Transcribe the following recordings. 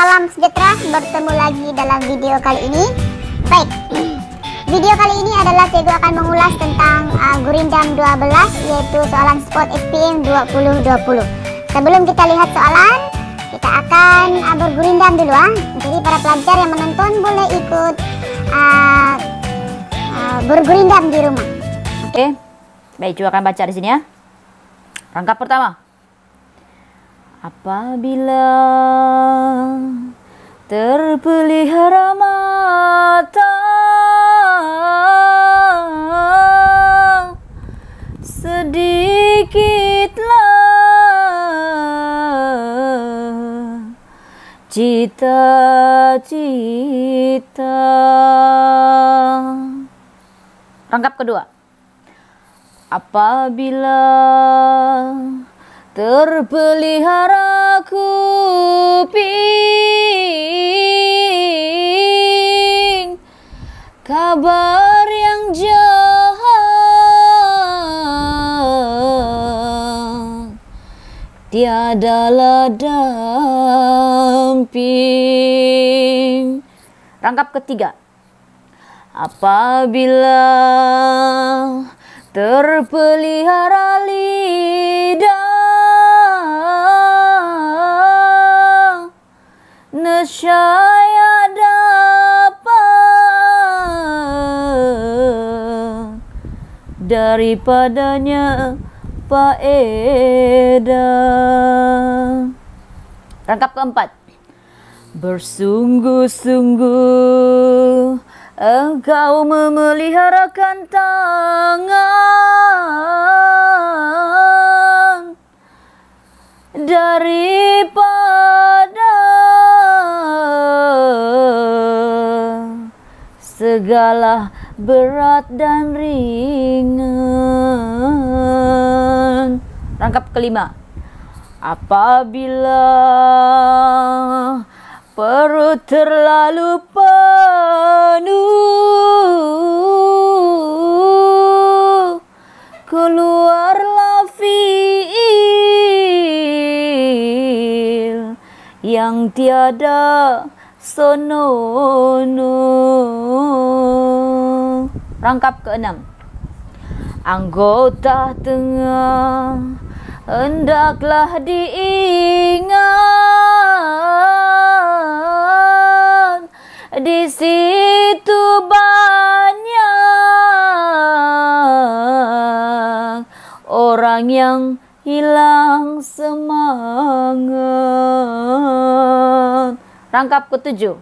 Salam sejahtera, bertemu lagi dalam video kali ini. Baik, video kali ini adalah Cikgu akan mengulas tentang Gurindam 12, yaitu soalan spot SPM 2020. Sebelum kita lihat soalan, kita akan bergurindam dulu. Jadi para pelajar yang menonton boleh ikut bergurindam di rumah. Oke, baik, juga akan baca di sini ya. Rangkap pertama. Apabila terpelihara mata sedikitlah cita-cita. Rangkap kedua. Apabila terpelihara kuping kabar yang jahat tiadalah damping. Rangkap ketiga. Apabila terpelihara lidah nescaya dapat daripadanya faedah. Rangkap keempat. Bersungguh-sungguh engkau memeliharakan tangan daripada segala berat dan ringan. Rangkap kelima. Apabila perut terlalu penuh, keluarlah fiil yang tiada sonono. Rangkap keenam. Anggota tengah hendaklah diingat, di situ banyak orang yang hilang semangat. Rangkap ketujuh.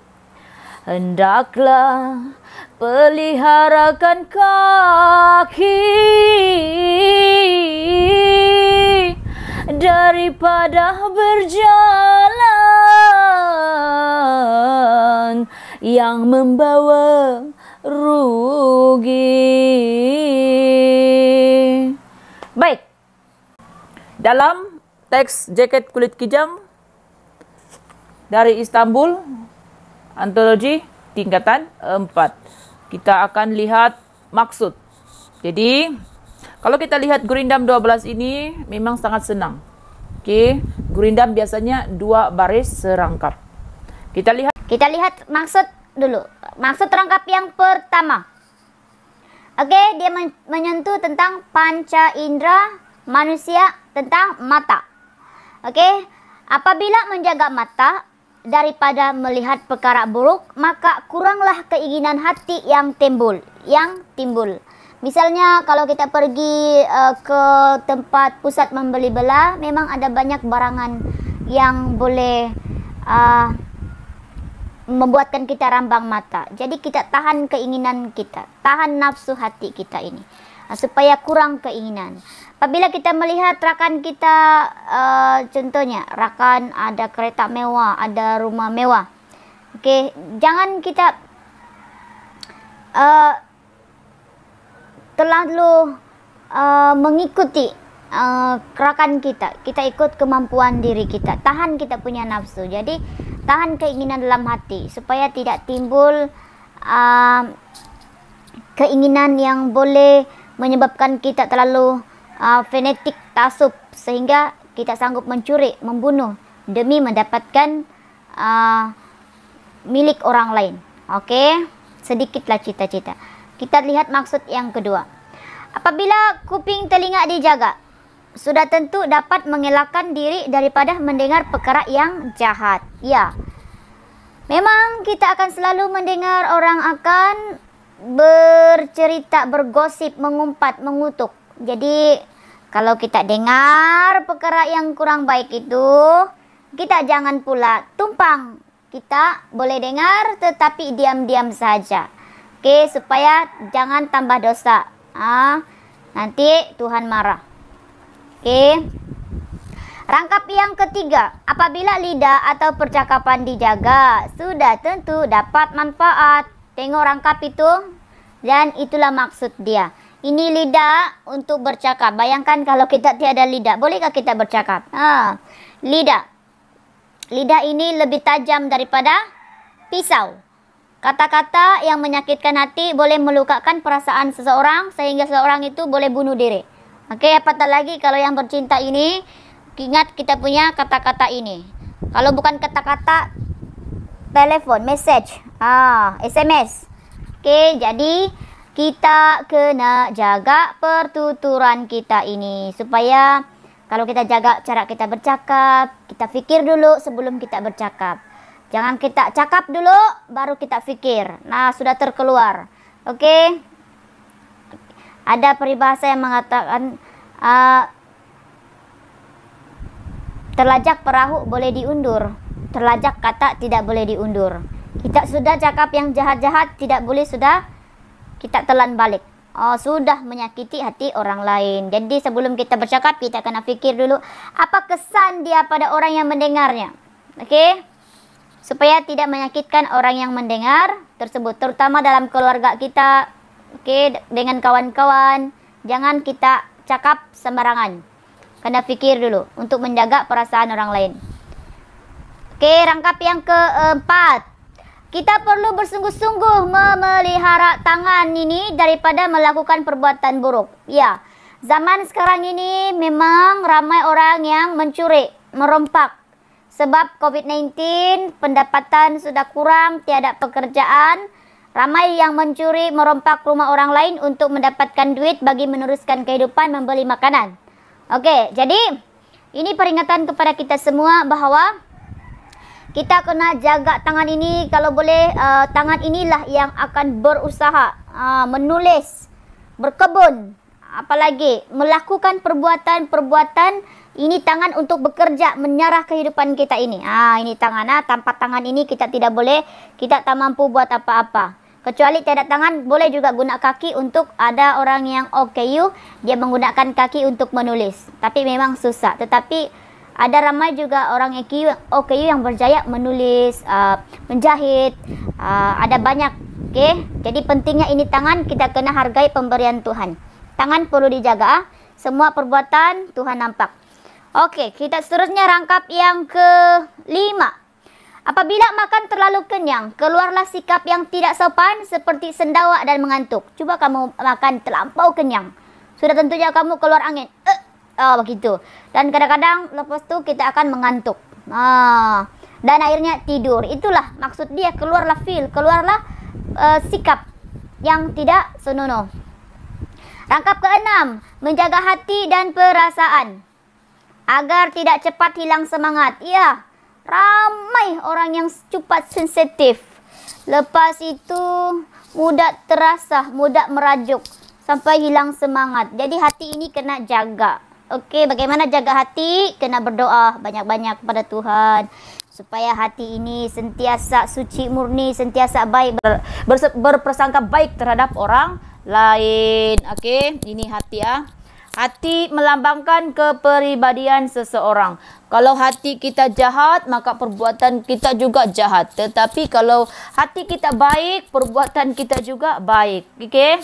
Hendaklah peliharakan kaki daripada berjalan yang membawa rugi. Baik, dalam teks Jaket Kulit Kijang dari Istanbul, antologi tingkatan 4, kita akan lihat maksud. Jadi kalau kita lihat Gurindam 12 ini memang sangat senang. Oke, Gurindam biasanya 2 baris serangkap. Kita lihat maksud dulu. Maksud rangkap yang pertama. Oke, dia menyentuh tentang panca indera manusia, tentang mata. Oke, apabila menjaga mata daripada melihat perkara buruk, maka kuranglah keinginan hati yang timbul. Misalnya kalau kita pergi ke tempat pusat membeli belah, memang ada banyak barangan yang boleh membuatkan kita rambang mata. Jadi kita tahan keinginan kita, tahan nafsu hati kita ini, supaya kurang keinginan. Apabila kita melihat rakan kita, contohnya rakan ada kereta mewah, ada rumah mewah, oke, jangan kita terlalu mengikuti rakan kita. Kita ikut kemampuan diri kita, tahan kita punya nafsu. Jadi tahan keinginan dalam hati supaya tidak timbul keinginan yang boleh menyebabkan kita terlalu fanatik tasub, sehingga kita sanggup mencuri, membunuh demi mendapatkan milik orang lain. Oke, sedikitlah cita-cita. Kita lihat maksud yang kedua. Apabila kuping telinga dijaga, sudah tentu dapat mengelakkan diri daripada mendengar perkara yang jahat. Ya, memang kita akan selalu mendengar orang akan bercerita, bergosip, mengumpat, mengutuk. Jadi kalau kita dengar perkara yang kurang baik itu, kita jangan pula tumpang. Kita boleh dengar tetapi diam-diam saja. Oke, supaya jangan tambah dosa. Nanti Tuhan marah. Oke. Rangkap yang ketiga, apabila lidah atau percakapan dijaga, sudah tentu dapat manfaat. Tengok rangkap itu, dan itulah maksud dia. Ini lidah untuk bercakap. Bayangkan kalau kita tiada lidah, bolehkah kita bercakap? Lidah. Lidah ini lebih tajam daripada pisau. Kata-kata yang menyakitkan hati boleh melukakan perasaan seseorang sehingga seseorang itu boleh bunuh diri. Oke, apatah lagi kalau yang bercinta ini, ingat kita punya kata-kata ini. Kalau bukan kata-kata, telepon, message, SMS. Oke, jadi kita kena jaga pertuturan kita ini supaya kalau kita jaga cara kita bercakap, kita fikir dulu sebelum kita bercakap. Jangan kita cakap dulu, baru kita fikir. Nah, sudah terkeluar. Oke. Ada peribahasa yang mengatakan, terlajak perahu boleh diundur, terlajak kata tidak boleh diundur. Kita sudah cakap yang jahat-jahat, tidak boleh sudah kita telan balik. Sudah menyakiti hati orang lain. Jadi sebelum kita bercakap, kita kena fikir dulu apa kesan dia pada orang yang mendengarnya. Oke? Supaya tidak menyakitkan orang yang mendengar tersebut, terutama dalam keluarga kita. Oke, dengan kawan-kawan, jangan kita cakap sembarangan. Kena fikir dulu untuk menjaga perasaan orang lain. Oke, rangkap yang keempat. Kita perlu bersungguh-sungguh memelihara tangan ini daripada melakukan perbuatan buruk. Ya, zaman sekarang ini memang ramai orang yang mencuri, merompak. Sebab COVID-19, pendapatan sudah kurang, tiada pekerjaan. Ramai yang mencuri, merompak rumah orang lain untuk mendapatkan duit bagi meneruskan kehidupan, membeli makanan. Oke, jadi ini peringatan kepada kita semua bahawa kita kena jaga tangan ini. Kalau boleh, tangan inilah yang akan berusaha, menulis, berkebun, apalagi melakukan perbuatan-perbuatan. Ini tangan untuk bekerja, menyarah kehidupan kita ini. Ini tangan. Tanpa tangan ini kita tidak boleh, kita tak mampu buat apa-apa. Kecuali tiada tangan, boleh juga guna kaki untuk ada orang yang OKU, dia menggunakan kaki untuk menulis. Tapi memang susah. Tetapi ada ramai juga orang OKU yang berjaya menulis, menjahit, ada banyak. Oke, jadi pentingnya ini tangan, kita kena hargai pemberian Tuhan. Tangan perlu dijaga, semua perbuatan Tuhan nampak. Oke, kita seterusnya rangkap yang kelima. Apabila makan terlalu kenyang, keluarlah sikap yang tidak sopan seperti sendawa dan mengantuk. Coba kamu makan terlampau kenyang, sudah tentunya kamu keluar angin. Begitu. Dan kadang-kadang lepas tu kita akan mengantuk. Dan akhirnya tidur. Itulah maksud dia, keluarlah keluarlah sikap yang tidak senonoh. Rangkap keenam, menjaga hati dan perasaan agar tidak cepat hilang semangat. Ya, ramai orang yang cepat sensitif. Lepas itu mudah terasa, mudah merajuk sampai hilang semangat. Jadi hati ini kena jaga. Oke, bagaimana jaga hati? Kena berdoa banyak-banyak kepada Tuhan supaya hati ini sentiasa suci, murni, sentiasa baik, berprasangka baik terhadap orang lain. Oke, ini hati ya. Hati melambangkan kepribadian seseorang. Kalau hati kita jahat, maka perbuatan kita juga jahat. Tetapi kalau hati kita baik, perbuatan kita juga baik. Oke.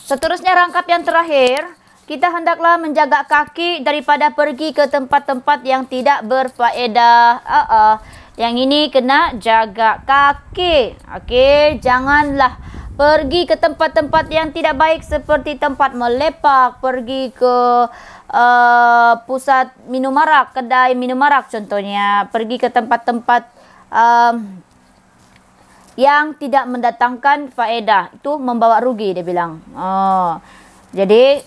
Seterusnya rangkap yang terakhir, kita hendaklah menjaga kaki daripada pergi ke tempat-tempat yang tidak berfaedah. Yang ini kena jaga kaki. Oke, janganlah pergi ke tempat-tempat yang tidak baik seperti tempat melepak, pergi ke pusat minum arak, kedai minum arak contohnya, pergi ke tempat-tempat yang tidak mendatangkan faedah, itu membawa rugi dia bilang. Jadi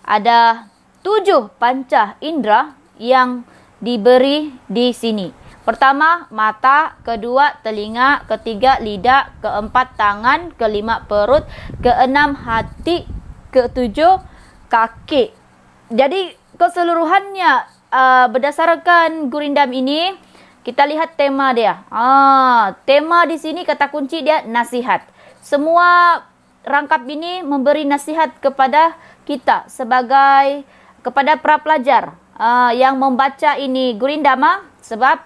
ada 7 panca indera yang diberi di sini. Pertama mata, kedua telinga, ketiga lidah, keempat tangan, kelima perut, keenam hati, ketujuh kaki. Jadi keseluruhannya berdasarkan gurindam ini kita lihat tema dia. Tema di sini kata kunci dia nasihat. Semua rangkap ini memberi nasihat kepada kita kepada para pelajar yang membaca ini gurindama, sebab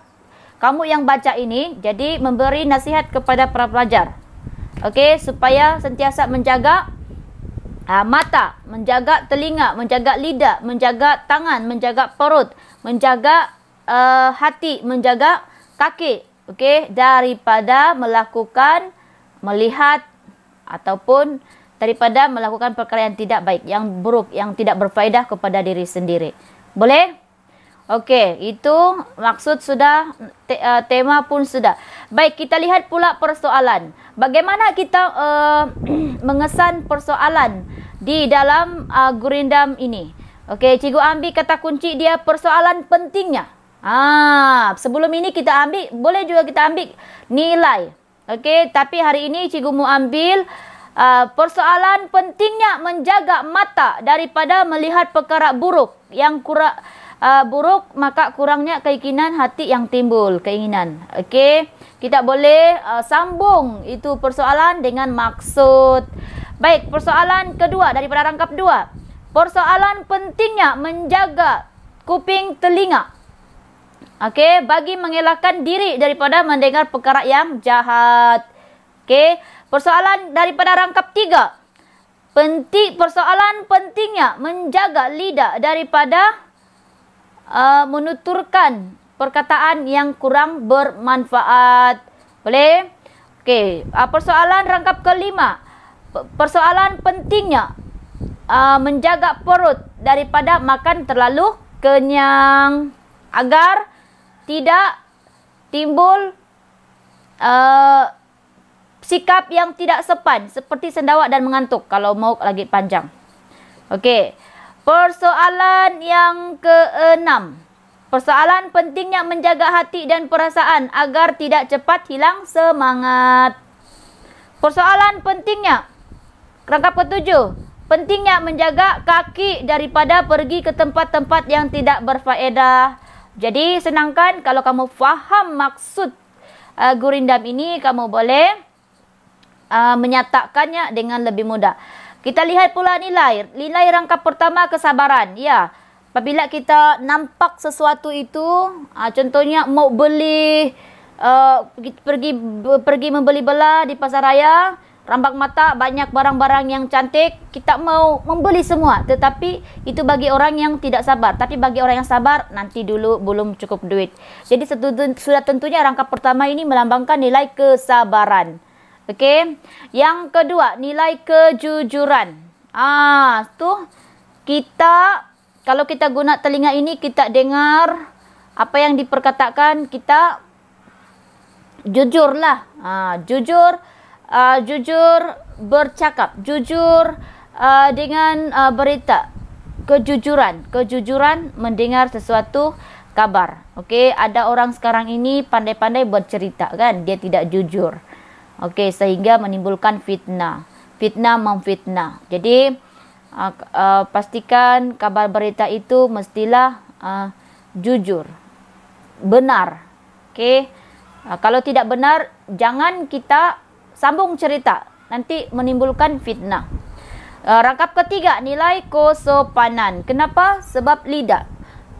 kamu yang baca ini jadi memberi nasihat kepada para pelajar. Okey, supaya sentiasa menjaga mata, menjaga telinga, menjaga lidah, menjaga tangan, menjaga perut, menjaga hati, menjaga kaki. Okey, daripada melihat ataupun daripada melakukan perkara yang tidak baik, yang buruk, yang tidak berfaedah kepada diri sendiri. Boleh? Okey, itu maksud sudah, tema pun sudah. Baik, kita lihat pula persoalan. Bagaimana kita mengesan persoalan di dalam gurindam ini? Okey, cikgu ambil kata kunci dia persoalan pentingnya. Sebelum ini kita ambil, boleh juga kita ambil nilai. Okey, tapi hari ini cikgu mau ambil persoalan pentingnya menjaga mata daripada melihat perkara buruk yang buruk, maka kurangnya keinginan hati yang timbul, keinginan. Okey, kita boleh sambung itu persoalan dengan maksud. Baik, persoalan kedua daripada rangkap 2. Persoalan pentingnya menjaga kuping telinga. Okey, bagi mengelakkan diri daripada mendengar perkara yang jahat. Okey, persoalan daripada rangkap 3. Persoalan pentingnya menjaga lidah daripada menuturkan perkataan yang kurang bermanfaat. Boleh? Okey, persoalan rangkap ke-5. Persoalan pentingnya menjaga perut daripada makan terlalu kenyang agar tidak timbul sikap yang tidak sepan seperti sendawak dan mengantuk kalau mau lagi panjang. Okey. Persoalan yang ke-6. Persoalan pentingnya menjaga hati dan perasaan agar tidak cepat hilang semangat. Persoalan pentingnya rangkap ke-7. Pentingnya menjaga kaki daripada pergi ke tempat-tempat yang tidak berfaedah. Jadi senangkan kalau kamu faham maksud gurindam ini, kamu boleh menyatakannya dengan lebih mudah. Kita lihat pula nilai. Nilai rangkap pertama kesabaran. Ya, apabila kita nampak sesuatu itu, contohnya mau beli, pergi membeli bela di pasar raya, rambang mata banyak barang-barang yang cantik, kita mau membeli semua. Tetapi itu bagi orang yang tidak sabar. Tapi bagi orang yang sabar, nanti dulu belum cukup duit. Jadi sudah tentunya rangkap pertama ini melambangkan nilai kesabaran. Okey. Yang kedua, nilai kejujuran. Tuh kita, kalau kita guna telinga ini, kita dengar apa yang diperkatakan, kita jujurlah. Jujur bercakap, jujur dengan berita. Kejujuran mendengar sesuatu kabar. Okey, ada orang sekarang ini pandai-pandai bercerita kan, dia tidak jujur. Okey, sehingga menimbulkan fitnah. Fitnah memfitnah. Jadi pastikan kabar berita itu mestilah jujur, benar. Okey. Kalau tidak benar, jangan kita sambung cerita, nanti menimbulkan fitnah. Rangkap ketiga, nilai kesopanan. Kenapa? Sebab lidah.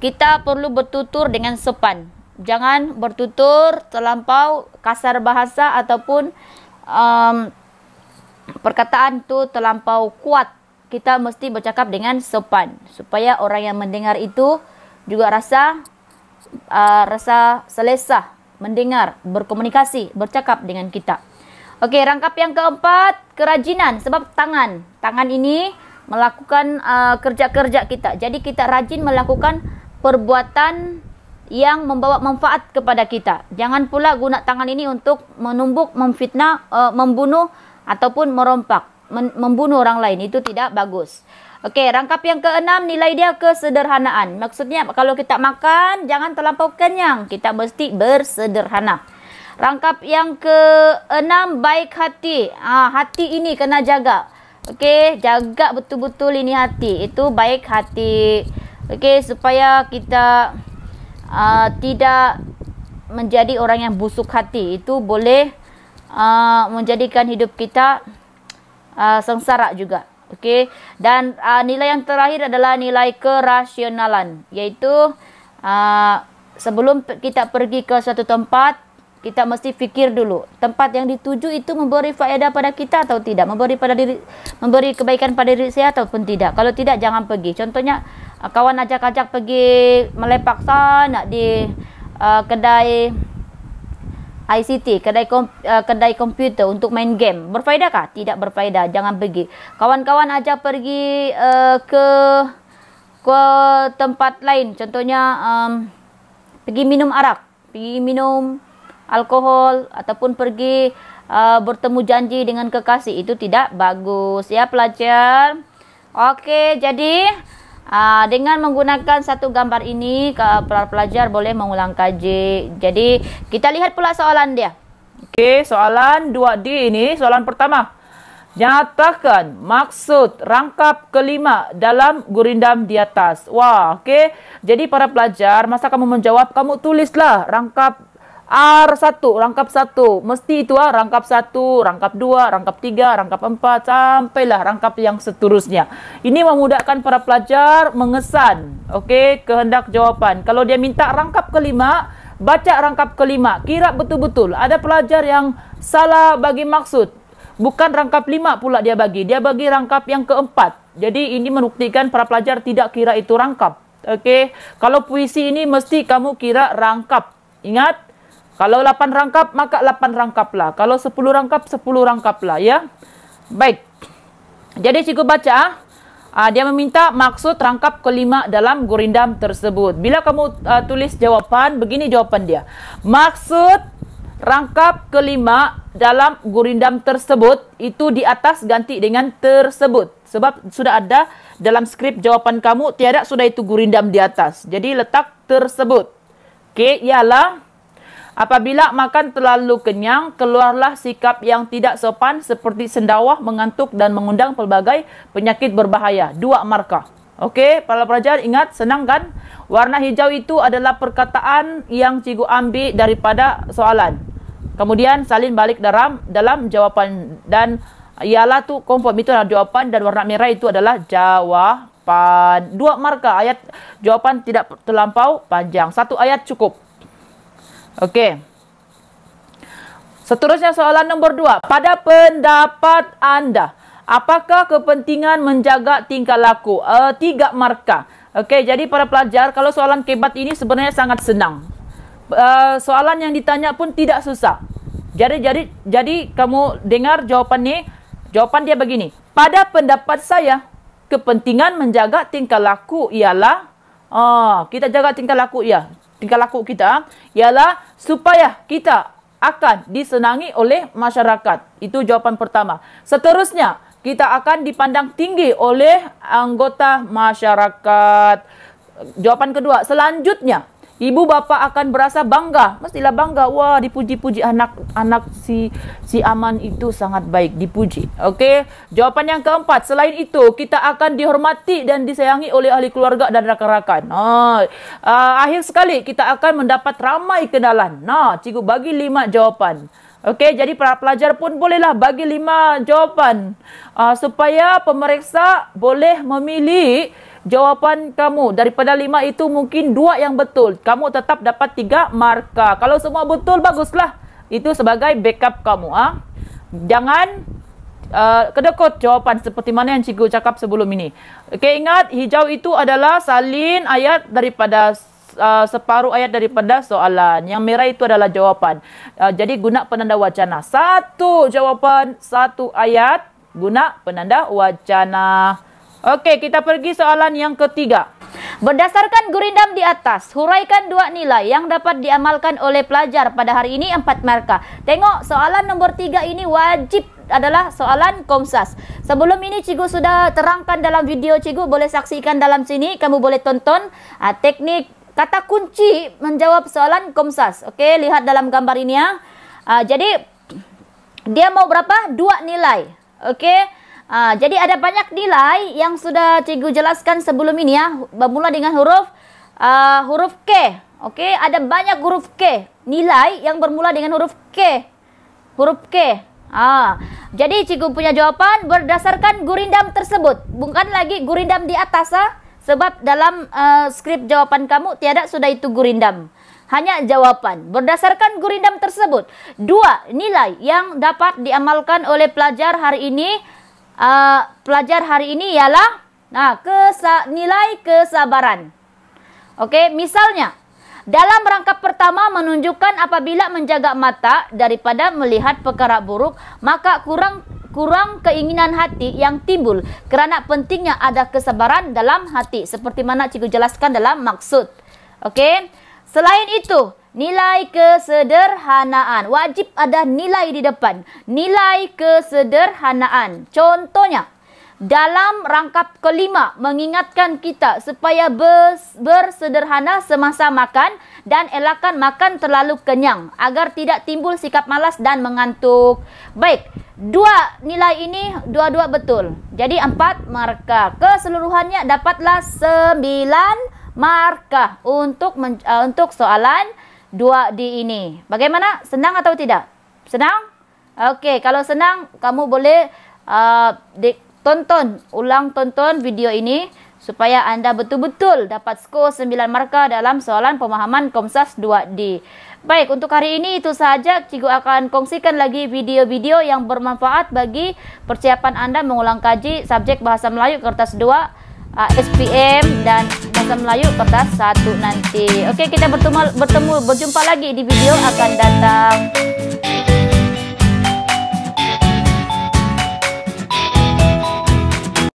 Kita perlu bertutur dengan sopan. Jangan bertutur terlampau kasar bahasa ataupun perkataan tu terlampau kuat. Kita mesti bercakap dengan sopan supaya orang yang mendengar itu juga rasa selesa mendengar, berkomunikasi, bercakap dengan kita. Okey, rangkap yang keempat, kerajinan. Sebab tangan ini melakukan kerja-kerja kita. Jadi kita rajin melakukan perbuatan yang membawa manfaat kepada kita. Jangan pula guna tangan ini untuk menumbuk, memfitnah, membunuh ataupun merompak, membunuh orang lain. Itu tidak bagus. Okey, rangkap yang keenam, nilai dia kesederhanaan. Maksudnya kalau kita makan jangan terlampau kenyang, kita mesti bersederhana. Rangkap yang keenam, baik hati. Hati ini kena jaga. Okey, jaga betul-betul ini hati. Itu baik hati. Okey, supaya kita tidak menjadi orang yang busuk hati. Itu boleh menjadikan hidup kita sengsara juga. Okey, dan nilai yang terakhir adalah nilai kerasionalan, iaitu sebelum kita pergi ke suatu tempat, kita mesti fikir dulu tempat yang dituju itu memberi faedah pada kita atau tidak, memberi kebaikan pada diri saya ataupun tidak. Kalau tidak, jangan pergi. Contohnya kawan ajak-ajak pergi melepak sana di kedai ICT, kedai komputer untuk main game. Berfaedahkah? Tidak berfaedah. Jangan pergi. Kawan-kawan ajak pergi ke tempat lain. Contohnya pergi minum arak, pergi minum alkohol, ataupun pergi bertemu janji dengan kekasih. Itu tidak bagus ya pelajar. Okey, jadi dengan menggunakan satu gambar ini, para pelajar boleh mengulang kaji. Jadi kita lihat pula soalan dia. Okey, soalan 2D ini, soalan pertama. Nyatakan maksud rangkap kelima dalam gurindam di atas. Wah, okey. Jadi para pelajar, masa kamu menjawab, kamu tulislah rangkap R1, rangkap 1. Mesti itu rangkap 1, rangkap 2, rangkap 3, rangkap 4, sampailah rangkap yang seterusnya. Ini memudahkan para pelajar mengesan, okey, kehendak jawapan. Kalau dia minta rangkap kelima, baca rangkap kelima. Kira betul-betul. Ada pelajar yang salah bagi maksud. Bukan rangkap 5 pula dia bagi. Dia bagi rangkap yang keempat. Jadi ini membuktikan para pelajar tidak kira itu rangkap. Okey, kalau puisi ini mesti kamu kira rangkap. Ingat, kalau 8 rangkap, maka 8 rangkaplah. Kalau 10 rangkap, 10 rangkaplah ya. Baik. Jadi cikgu baca, dia meminta maksud rangkap kelima dalam gurindam tersebut. Bila kamu tulis jawapan, begini jawapan dia. Maksud rangkap kelima dalam gurindam tersebut, itu di atas ganti dengan tersebut. Sebab sudah ada dalam skrip jawapan kamu, tiada sudah itu gurindam di atas. Jadi letak tersebut. Okey, ialah apabila makan terlalu kenyang, keluarlah sikap yang tidak sopan seperti sendawah, mengantuk dan mengundang pelbagai penyakit berbahaya. 2 markah. Okey, para pelajar ingat, senang kan? Warna hijau itu adalah perkataan yang cikgu ambil daripada soalan. Kemudian salin balik dalam jawapan, dan ialah tu confirm itu adalah jawapan, dan warna merah itu adalah jawapan. 2 markah. Ayat jawapan tidak terlampau panjang. 1 ayat cukup. Okey. Seterusnya soalan nombor 2. Pada pendapat anda, apakah kepentingan menjaga tingkah laku? 3 markah. Okey, jadi para pelajar, kalau soalan kebat ini sebenarnya sangat senang. Soalan yang ditanya pun tidak susah. Jadi kamu dengar jawapan ni. Jawapan dia begini. Pada pendapat saya, kepentingan menjaga tingkah laku ialah kita jaga tingkah laku ya. Tingkah laku kita ialah supaya kita akan disenangi oleh masyarakat. Itu jawapan pertama. Seterusnya, kita akan dipandang tinggi oleh anggota masyarakat. Jawapan kedua, selanjutnya, ibu bapa akan berasa bangga. Mestilah bangga. Wah, dipuji-puji anak si Aman itu sangat baik, dipuji. Okey. Jawapan yang keempat, selain itu kita akan dihormati dan disayangi oleh ahli keluarga dan rakan-rakan. Akhir sekali kita akan mendapat ramai kenalan. Cikgu bagi 5 jawapan. Okey, jadi para pelajar pun bolehlah bagi 5 jawapan supaya pemeriksa boleh memilih jawapan kamu. Daripada 5 itu mungkin 2 yang betul. Kamu tetap dapat 3 markah. Kalau semua betul, baguslah. Itu sebagai backup kamu. Jangan kedekut jawapan seperti mana yang cikgu cakap sebelum ini. Okey, ingat, hijau itu adalah salin ayat daripada separuh ayat daripada soalan. Yang merah itu adalah jawapan. Jadi guna penanda wacana. 1 jawapan, 1 ayat, guna penanda wacana. Oke, kita pergi soalan yang ketiga. Berdasarkan gurindam di atas, huraikan dua nilai yang dapat diamalkan oleh pelajar pada hari ini 4 markah. Tengok soalan nomor 3 ini wajib adalah soalan Komsas. Sebelum ini cikgu sudah terangkan dalam video, cikgu boleh saksikan dalam sini, kamu boleh tonton teknik kata kunci menjawab soalan Komsas. Oke, lihat dalam gambar ini ya. Jadi dia mau berapa? 2 nilai. Oke. Jadi ada banyak nilai yang sudah cikgu jelaskan sebelum ini ya, bermula dengan huruf K. Oke, ada banyak huruf K. Nilai yang bermula dengan huruf K. Huruf K. Jadi cikgu punya jawaban berdasarkan gurindam tersebut. Bukan lagi gurindam di atas sebab dalam skrip jawaban kamu tiada sudah itu gurindam. Hanya jawaban. Berdasarkan gurindam tersebut, 2 nilai yang dapat diamalkan oleh pelajar hari ini. Ialah nilai kesabaran. Oke, misalnya dalam rangkap pertama menunjukkan apabila menjaga mata daripada melihat perkara buruk, maka kurang keinginan hati yang timbul kerana pentingnya ada kesabaran dalam hati, seperti mana cikgu jelaskan dalam maksud. Oke. Selain itu, nilai kesederhanaan. Wajib ada nilai di depan. Nilai kesederhanaan. Contohnya, dalam rangkap kelima mengingatkan kita supaya bersederhana semasa makan dan elakkan makan terlalu kenyang agar tidak timbul sikap malas dan mengantuk. Baik, 2 nilai ini dua-dua betul. Jadi 4 markah. Keseluruhannya dapatlah 9 markah untuk soalan 2D ini. Bagaimana? Senang atau tidak? Senang? Oke, kalau senang kamu boleh tonton video ini supaya Anda betul-betul dapat skor 9 markah dalam soalan pemahaman Komsas 2D. Baik, untuk hari ini itu sahaja. Cikgu akan kongsikan lagi video-video yang bermanfaat bagi persiapan Anda mengulang kaji subjek Bahasa Melayu kertas 2, SPM dan Bahasa Melayu kertas 1 nanti. Oke, kita berjumpa lagi di video akan datang.